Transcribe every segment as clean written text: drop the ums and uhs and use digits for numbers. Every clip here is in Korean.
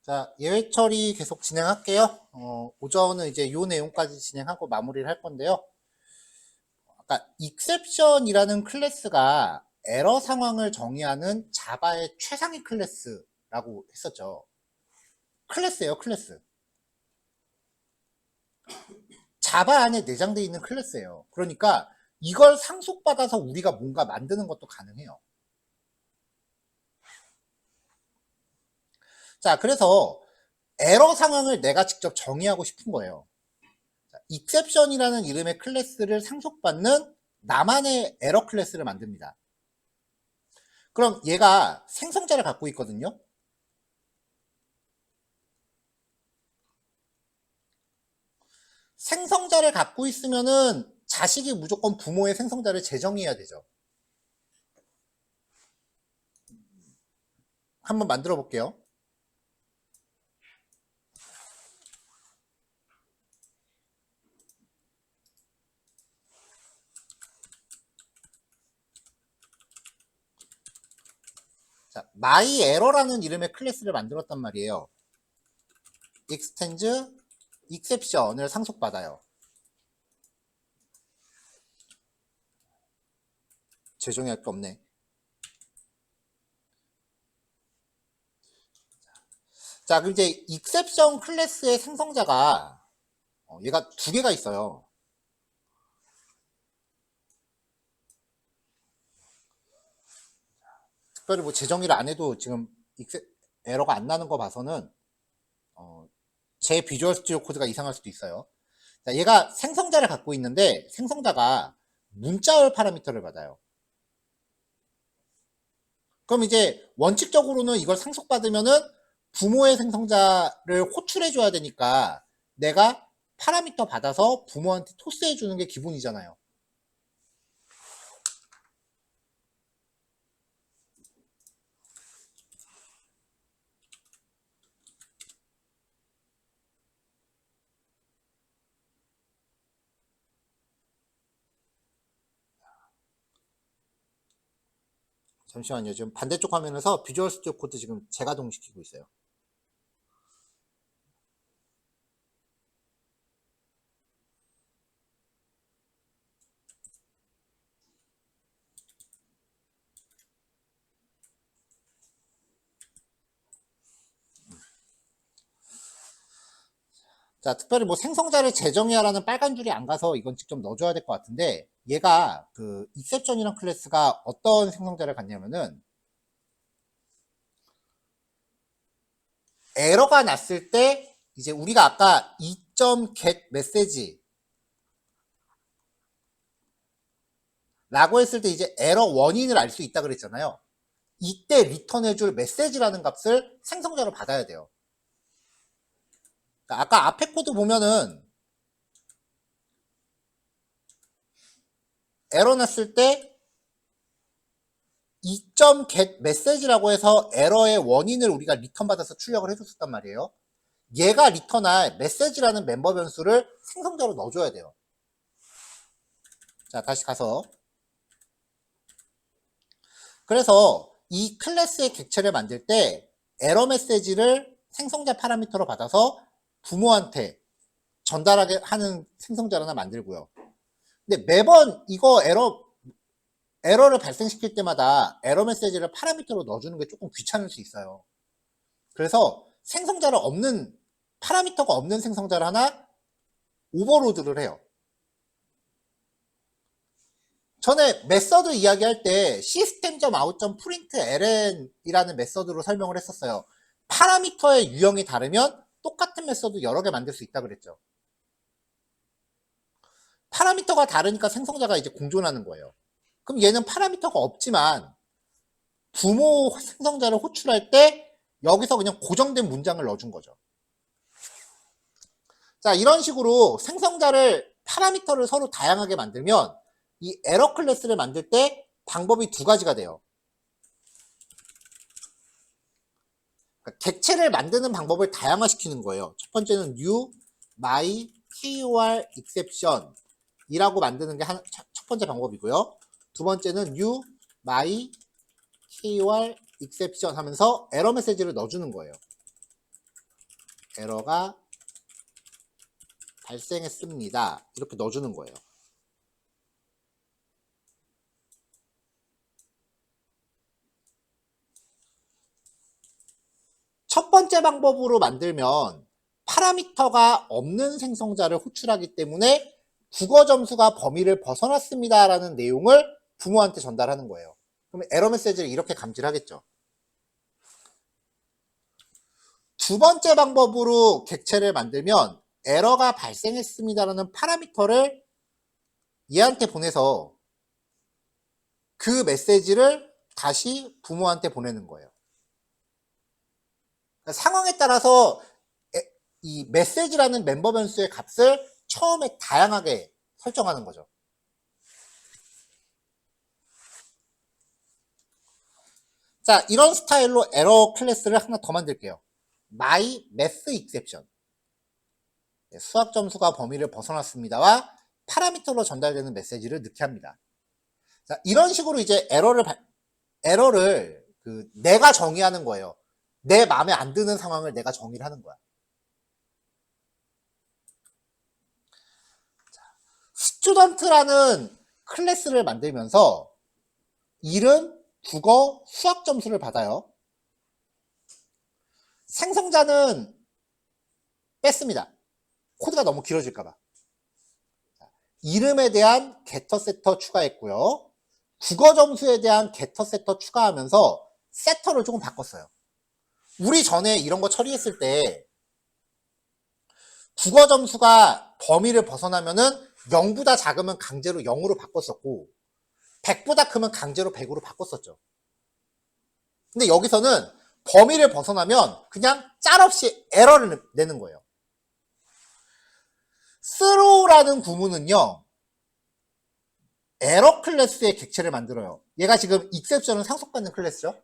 자, 예외 처리 계속 진행할게요. 오전은 이제 요 내용까지 진행하고 마무리를 할 건데요. 아까 exception이라는 클래스가 에러 상황을 정의하는 자바의 최상위 클래스라고 했었죠. 클래스예요, 클래스. 자바 안에 내장되어 있는 클래스예요. 그러니까 이걸 상속받아서 우리가 뭔가 만드는 것도 가능해요. 자, 그래서 에러 상황을 내가 직접 정의하고 싶은 거예요. exception이라는 이름의 클래스를 상속받는 나만의 에러 클래스를 만듭니다. 그럼 얘가 생성자를 갖고 있거든요. 생성자를 갖고 있으면은 자식이 무조건 부모의 생성자를 재정의해야 되죠. 한번 만들어 볼게요. 자, myError라는 이름의 클래스를 만들었단 말이에요. extends exception을 상속받아요. 재정의할 게 없네. 자, 그럼 이제 exception 클래스의 생성자가 얘가 두 개가 있어요. 특별히 뭐 재정의를 안 해도 지금 에러가 안 나는 거 봐서는 제 비주얼 스튜디오 코드가 이상할 수도 있어요. 자, 얘가 생성자를 갖고 있는데 생성자가 문자열 파라미터를 받아요. 그럼 이제 원칙적으로는 이걸 상속받으면은 부모의 생성자를 호출해 줘야 되니까 내가 파라미터 받아서 부모한테 토스해 주는 게 기본이잖아요. 잠시만요. 지금 반대쪽 화면에서 비주얼 스튜디오 코드 지금 재가동시키고 있어요. 자, 특별히 뭐 생성자를 재정의하라는 빨간 줄이 안 가서 이건 직접 넣어줘야 될 것 같은데, 얘가 그 exception이란 클래스가 어떤 생성자를 갖냐면은 에러가 났을 때 이제 우리가 아까 e.getMessage 라고 했을 때 이제 에러 원인을 알 수 있다 그랬잖아요. 이때 리턴해줄 메시지라는 값을 생성자로 받아야 돼요. 그러니까 아까 앞에 코드 보면은 에러 났을 때 e.getMessage라고 해서 에러의 원인을 우리가 리턴 받아서 출력을 해줬었단 말이에요. 얘가 리턴할 메시지라는 멤버 변수를 생성자로 넣어줘야 돼요. 자, 다시 가서. 그래서 이 클래스의 객체를 만들 때 에러 메시지를 생성자 파라미터로 받아서 부모한테 전달하게 하는 생성자를 하나 만들고요. 근데 매번 이거 에러를 발생시킬 때마다 에러 메시지를 파라미터로 넣어주는 게 조금 귀찮을 수 있어요. 그래서 생성자를 없는, 파라미터가 없는 생성자를 하나 오버로드를 해요. 전에 메서드 이야기할 때 system.out.println이라는 메서드로 설명을 했었어요. 파라미터의 유형이 다르면 똑같은 메서드 여러 개 만들 수 있다 그랬죠. 파라미터가 다르니까 생성자가 이제 공존하는 거예요. 그럼 얘는 파라미터가 없지만 부모 생성자를 호출할 때 여기서 그냥 고정된 문장을 넣어준 거죠. 자, 이런 식으로 생성자를 파라미터를 서로 다양하게 만들면 이 에러 클래스를 만들 때 방법이 두 가지가 돼요. 그러니까 객체를 만드는 방법을 다양화시키는 거예요. 첫 번째는 new my KOR exception 이라고 만드는 게 첫 번째 방법이고요. 두 번째는 new my KOR exception 하면서 에러 메시지를 넣어주는 거예요. 에러가 발생했습니다. 이렇게 넣어주는 거예요. 첫 번째 방법으로 만들면 파라미터가 없는 생성자를 호출하기 때문에 국어 점수가 범위를 벗어났습니다 라는 내용을 부모한테 전달하는 거예요. 그럼 에러 메시지를 이렇게 감지를 하겠죠. 두 번째 방법으로 객체를 만들면 에러가 발생했습니다 라는 파라미터를 얘한테 보내서 그 메시지를 다시 부모한테 보내는 거예요. 그러니까 상황에 따라서 이 메시지라는 멤버 변수의 값을 처음에 다양하게 설정하는 거죠. 자, 이런 스타일로 에러 클래스를 하나 더 만들게요. my math exception. 수학 점수가 범위를 벗어났습니다와 파라미터로 전달되는 메시지를 넣게 합니다. 자, 이런 식으로 이제 에러를 내가 정의하는 거예요. 내 마음에 안 드는 상황을 내가 정의를 하는 거야. 스튜던트라는 클래스를 만들면서 이름, 국어, 수학 점수를 받아요. 생성자는 뺐습니다. 코드가 너무 길어질까봐. 이름에 대한 getter, setter 추가했고요. 국어 점수에 대한 getter, setter 추가하면서 setter를 조금 바꿨어요. 우리 전에 이런 거 처리했을 때 국어 점수가 범위를 벗어나면은 0보다 작으면 강제로 0으로 바꿨었고 100보다 크면 강제로 100으로 바꿨었죠. 근데 여기서는 범위를 벗어나면 그냥 짤없이 에러를 내는 거예요. throw라는 구문은요, 에러 클래스의 객체를 만들어요. 얘가 지금 exception을 상속받는 클래스죠.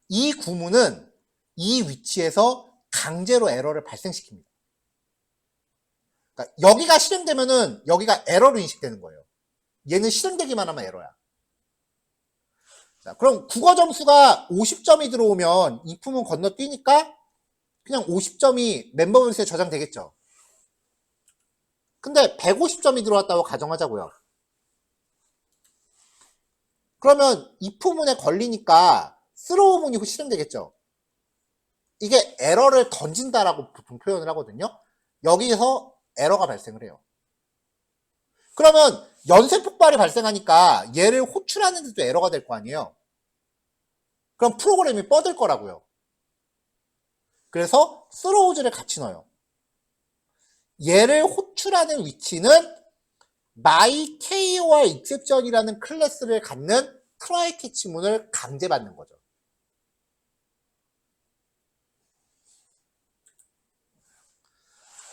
이 구문은 이 위치에서 강제로 에러를 발생시킵니다. 그러니까 여기가 실행되면은 여기가 에러로 인식되는 거예요. 얘는 실행되기만 하면 에러야. 자, 그럼 국어 점수가 50점이 들어오면 이 품은 건너뛰니까 그냥 50점이 멤버 변수에 저장되겠죠. 근데 150점이 들어왔다고 가정하자고요. 그러면 이 부분에 걸리니까 스로우문이 실행되겠죠. 이게 에러를 던진다라고 보통 표현을 하거든요. 여기서 에러가 발생을 해요. 그러면 연쇄 폭발이 발생하니까 얘를 호출하는데도 에러가 될 거 아니에요. 그럼 프로그램이 뻗을 거라고요. 그래서 스로우즈를 같이 넣어요. 얘를 호출하는 위치는 my KOR exception이라는 클래스를 갖는 try catch문을 강제받는 거죠.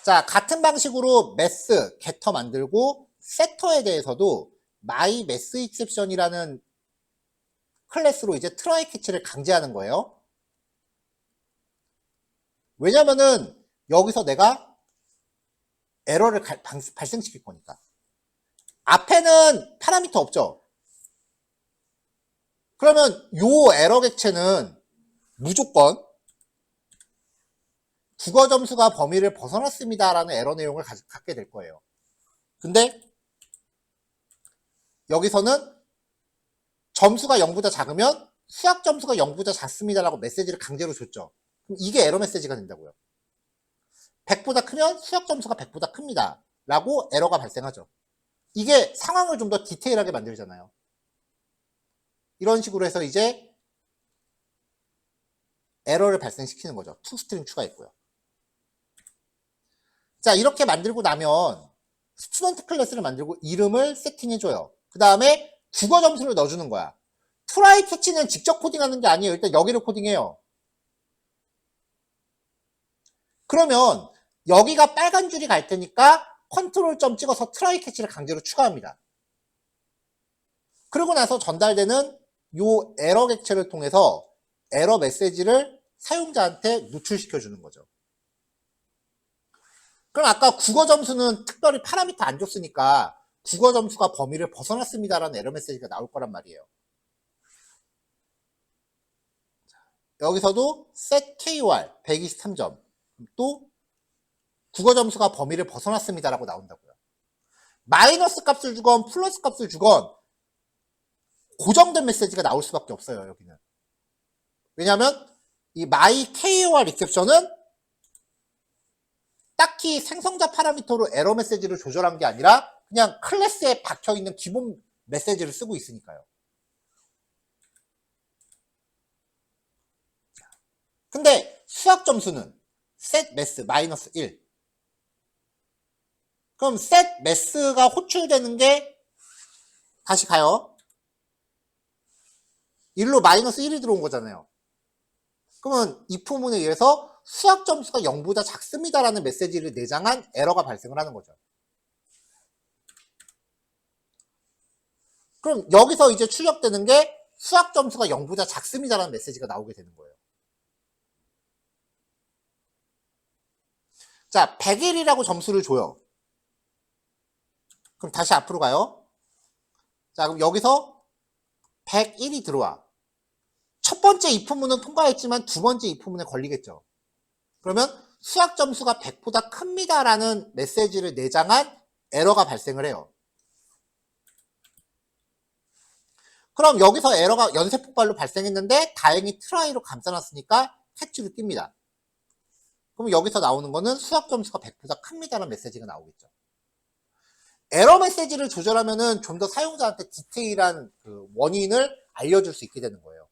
자, 같은 방식으로 math, getter 만들고 setter에 대해서도 my math exception이라는 클래스로 이제 try catch를 강제하는 거예요. 왜냐면은 여기서 내가 에러를 발생시킬 거니까. 앞에는 파라미터 없죠. 그러면 요 에러 객체는 무조건 국어 점수가 범위를 벗어났습니다라는 에러 내용을 갖게 될 거예요. 근데 여기서는 점수가 0보다 작으면 수학 점수가 0보다 작습니다라고 메시지를 강제로 줬죠. 그럼 이게 에러 메시지가 된다고요. 100보다 크면 수학 점수가 100보다 큽니다 라고 에러가 발생하죠. 이게 상황을 좀 더 디테일하게 만들잖아요. 이런 식으로 해서 이제 에러를 발생시키는 거죠. 투스트링 추가했고요. 자, 이렇게 만들고 나면 스튜던트 클래스를 만들고 이름을 세팅해줘요. 그 다음에 국어 점수를 넣어주는 거야. 트라이 캐치는 직접 코딩하는 게 아니에요. 일단 여기를 코딩해요. 그러면 여기가 빨간 줄이 갈 테니까 컨트롤 점 찍어서 트라이 캐치를 강제로 추가합니다. 그러고 나서 전달되는 요 에러 객체를 통해서 에러 메시지를 사용자한테 노출시켜 주는 거죠. 그럼 아까 국어 점수는 특별히 파라미터 안 줬으니까 국어 점수가 범위를 벗어났습니다라는 에러 메시지가 나올 거란 말이에요. 여기서도 set KOR 123점. 또 국어 점수가 범위를 벗어났습니다라고 나온다고요. 마이너스 값을 주건 플러스 값을 주건 고정된 메시지가 나올 수밖에 없어요. 여기는. 왜냐하면 이 my KOR exception은 딱히 생성자 파라미터로 에러 메시지를 조절한 게 아니라 그냥 클래스에 박혀있는 기본 메시지를 쓰고 있으니까요. 근데 수학 점수는 set math 마이너스 1. 그럼 set math가 호출되는 게 다시 가요. 1로 마이너스 1이 들어온 거잖아요. 그러면 이 부분에 의해서 수학 점수가 0보다 작습니다라는 메시지를 내장한 에러가 발생을 하는 거죠. 그럼 여기서 이제 출력되는 게 수학 점수가 0보다 작습니다라는 메시지가 나오게 되는 거예요. 자, 101이라고 점수를 줘요. 그럼 다시 앞으로 가요. 자, 그럼 여기서 101이 들어와. 첫 번째 if문은 통과했지만 두 번째 if문에 걸리겠죠. 그러면 수학 점수가 100보다 큽니다라는 메시지를 내장한 에러가 발생을 해요. 그럼 여기서 에러가 연쇄 폭발로 발생했는데 다행히 트라이로 감싸놨으니까 캐치로 띱니다. 그럼 여기서 나오는 거는 수학 점수가 100보다 큽니다라는 메시지가 나오겠죠. 에러 메시지를 조절하면은 좀 더 사용자한테 디테일한 그 원인을 알려줄 수 있게 되는 거예요.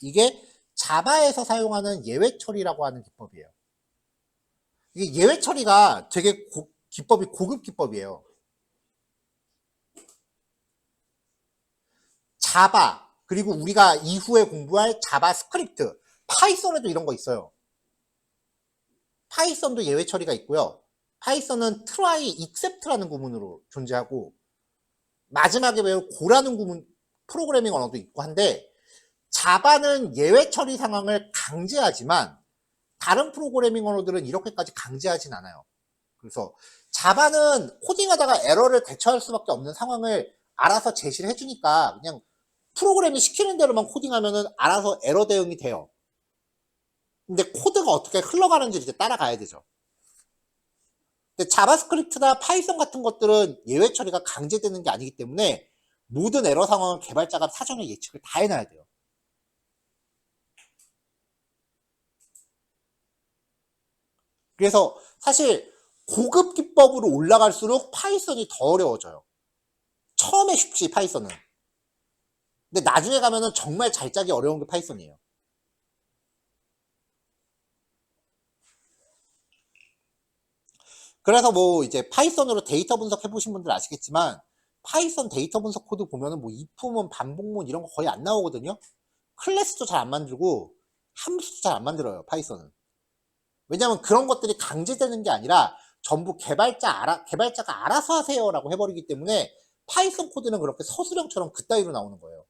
이게 자바에서 사용하는 예외 처리라고 하는 기법이에요. 이게 예외 처리가 되게 기법이 고급 기법이에요. 자바, 그리고 우리가 이후에 공부할 자바 스크립트, 파이썬에도 이런 거 있어요. 파이썬도 예외 처리가 있고요. 파이썬은 try, except라는 구문으로 존재하고 마지막에 배울 go라는 구문 프로그래밍 언어도 있고 한데 자바는 예외 처리 상황을 강제하지만 다른 프로그래밍 언어들은 이렇게까지 강제하진 않아요. 그래서 자바는 코딩하다가 에러를 대처할 수밖에 없는 상황을 알아서 제시를 해주니까 그냥 프로그램이 시키는 대로만 코딩하면은 알아서 에러 대응이 돼요. 근데 코드가 어떻게 흘러가는지 이제 따라가야 되죠. 근데 자바스크립트나 파이썬 같은 것들은 예외 처리가 강제되는 게 아니기 때문에 모든 에러 상황은 개발자가 사전에 예측을 다 해놔야 돼요. 그래서 사실 고급 기법으로 올라갈수록 파이썬이 더 어려워져요. 처음에 쉽지 파이썬은. 근데 나중에 가면은 정말 잘 짜기 어려운 게 파이썬이에요. 그래서 뭐 이제 파이썬으로 데이터 분석해 보신 분들 아시겠지만 파이썬 데이터 분석 코드 보면은 뭐 if문, 반복문 이런 거 거의 안 나오거든요. 클래스도 잘 안 만들고 함수도 잘 안 만들어요, 파이썬은. 왜냐면 그런 것들이 강제되는 게 아니라 전부 개발자가 알아서 하세요라고 해버리기 때문에 파이썬 코드는 그렇게 서술형처럼 그따위로 나오는 거예요.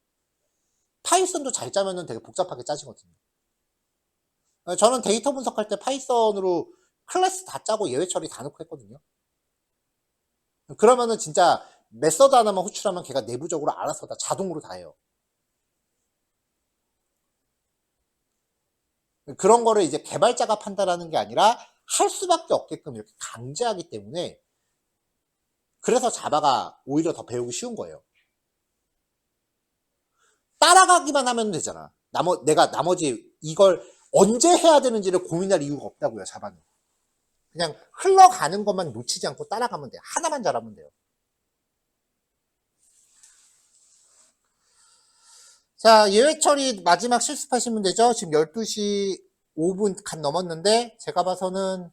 파이썬도 잘 짜면은 되게 복잡하게 짜지거든요. 저는 데이터 분석할 때 파이썬으로 클래스 다 짜고 예외 처리 다 넣고 했거든요. 그러면은 진짜 메서드 하나만 호출하면 걔가 내부적으로 알아서 다 자동으로 다 해요. 그런 거를 이제 개발자가 판단하는 게 아니라 할 수밖에 없게끔 이렇게 강제하기 때문에 그래서 자바가 오히려 더 배우기 쉬운 거예요. 따라가기만 하면 되잖아. 내가 나머지 이걸 언제 해야 되는지를 고민할 이유가 없다고요, 자바는. 그냥 흘러가는 것만 놓치지 않고 따라가면 돼요. 하나만 잘하면 돼요. 자, 예외 처리 마지막 실습하시면 되죠. 지금 12시 5분 간 넘었는데 제가 봐서는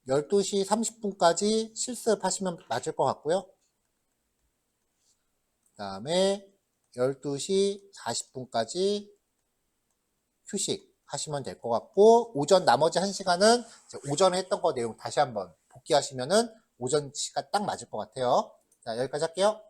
12시 30분까지 실습하시면 맞을 것 같고요. 그 다음에 12시 40분까지 휴식 하시면 될 것 같고 오전 나머지 1시간은 오전에 했던 거 내용 다시 한번 복귀하시면은 오전 시간 딱 맞을 것 같아요. 자, 여기까지 할게요.